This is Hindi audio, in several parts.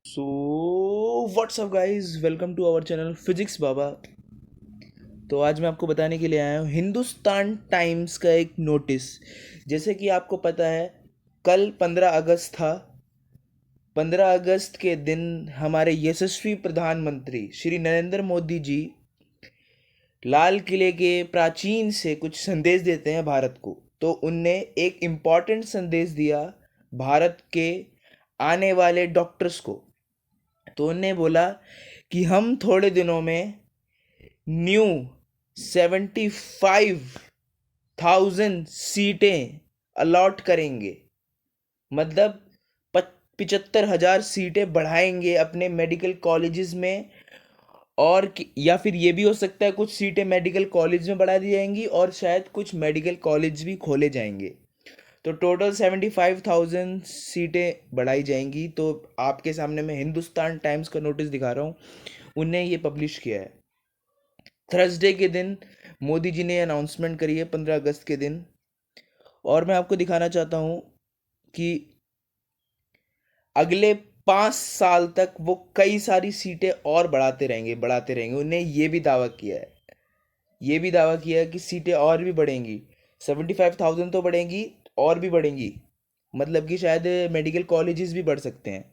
So what's up guys, welcome to our channel physics Baba. तो आज मैं आपको बताने के लिए आया हूँ हिंदुस्तान टाइम्स का एक नोटिस। जैसे कि आपको पता है, कल 15 अगस्त था। 15 अगस्त के दिन हमारे यशस्वी प्रधानमंत्री श्री नरेंद्र मोदी जी लाल किले के प्राचीन से कुछ संदेश देते हैं भारत को। तो उनने एक इम्पॉर्टेंट संदेश दिया भारत के आने वाले डॉक्टर्स को। तो उन्होंने बोला कि हम थोड़े दिनों में न्यू 75,000 सीटें अलॉट करेंगे। मतलब 75,000 सीटें बढ़ाएंगे अपने मेडिकल कॉलेजेस में। और या फिर ये भी हो सकता है कुछ सीटें मेडिकल कॉलेज में बढ़ा दी जाएंगी और शायद कुछ मेडिकल कॉलेज भी खोले जाएंगे। तो टोटल 75,000 सीटें बढ़ाई जाएंगी। तो आपके सामने मैं हिंदुस्तान टाइम्स का नोटिस दिखा रहा हूँ, उनने ये पब्लिश किया है। थर्सडे के दिन मोदी जी ने अनाउंसमेंट करी है, 15 अगस्त के दिन। और मैं आपको दिखाना चाहता हूँ कि अगले 5 साल तक वो कई सारी सीटें और बढ़ाते रहेंगे। उन्हें ये भी दावा किया है, कि सीटें और भी बढ़ेंगी। 75,000 तो बढ़ेंगी, और भी बढ़ेंगी। मतलब कि शायद मेडिकल कॉलेजेस भी बढ़ सकते हैं।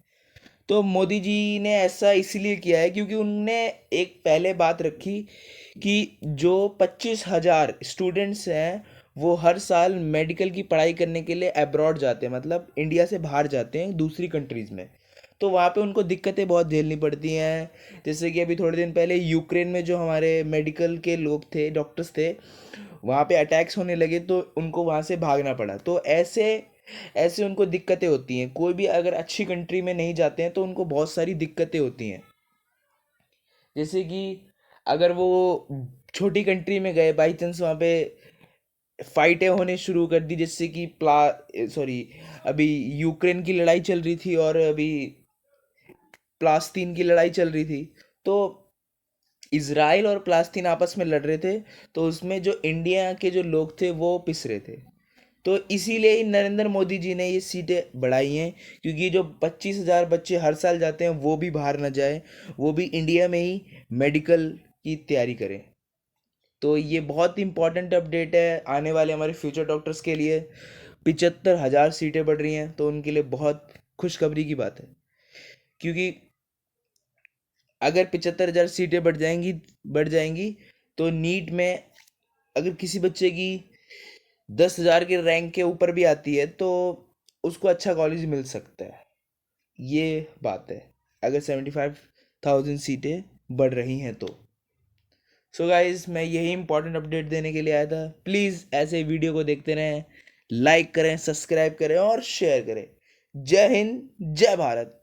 तो मोदी जी ने ऐसा इसलिए किया है क्योंकि उनने एक पहले बात रखी कि जो 25,000 स्टूडेंट्स हैं वो हर साल मेडिकल की पढ़ाई करने के लिए अब्रॉड जाते हैं, मतलब इंडिया से बाहर जाते हैं दूसरी कंट्रीज़ में। तो वहाँ पे उनको दिक्कतें बहुत झेलनी पड़ती हैं। जैसे कि अभी थोड़े दिन पहले यूक्रेन में जो हमारे मेडिकल के लोग थे, डॉक्टर्स थे, वहाँ पे अटैक्स होने लगे तो उनको वहाँ से भागना पड़ा। तो ऐसे ऐसे उनको दिक्कतें होती हैं। कोई भी अगर अच्छी कंट्री में नहीं जाते हैं तो उनको बहुत सारी दिक्कतें होती हैं। जैसे कि अगर वो छोटी कंट्री में गए, बाई चांस वहाँ पे फाइटें होने शुरू कर दी, जैसे कि सॉरी, अभी यूक्रेन की लड़ाई चल रही थी और अभी प्लास्तीन की लड़ाई चल रही थी। तो इसराइल और प्लास्तीन आपस में लड़ रहे थे। तो उसमें जो इंडिया के जो लोग थे वो पिस रहे थे। तो इसीलिए ही नरेंद्र मोदी जी ने ये सीटें बढ़ाई हैं, क्योंकि जो 25,000 बच्चे हर साल जाते हैं वो भी बाहर ना जाए, वो भी इंडिया में ही मेडिकल की तैयारी करें। तो ये बहुत इंपॉर्टेंट अपडेट है आने वाले हमारे फ्यूचर डॉक्टर्स के लिए। 75,000 सीटें बढ़ रही हैं तो उनके लिए बहुत खुशखबरी की बात है। क्योंकि अगर 75,000 सीटें बढ़ जाएंगी तो नीट में अगर किसी बच्चे की 10,000 के रैंक के ऊपर भी आती है तो उसको अच्छा कॉलेज मिल सकता है। ये बात है, अगर 75,000 सीटें बढ़ रही हैं तो। सो गाइज, मैं यही इंपॉर्टेंट अपडेट देने के लिए आया था। प्लीज़ ऐसे वीडियो को देखते रहें, लाइक करें, सब्सक्राइब करें और शेयर करें। जय हिंद, जय भारत।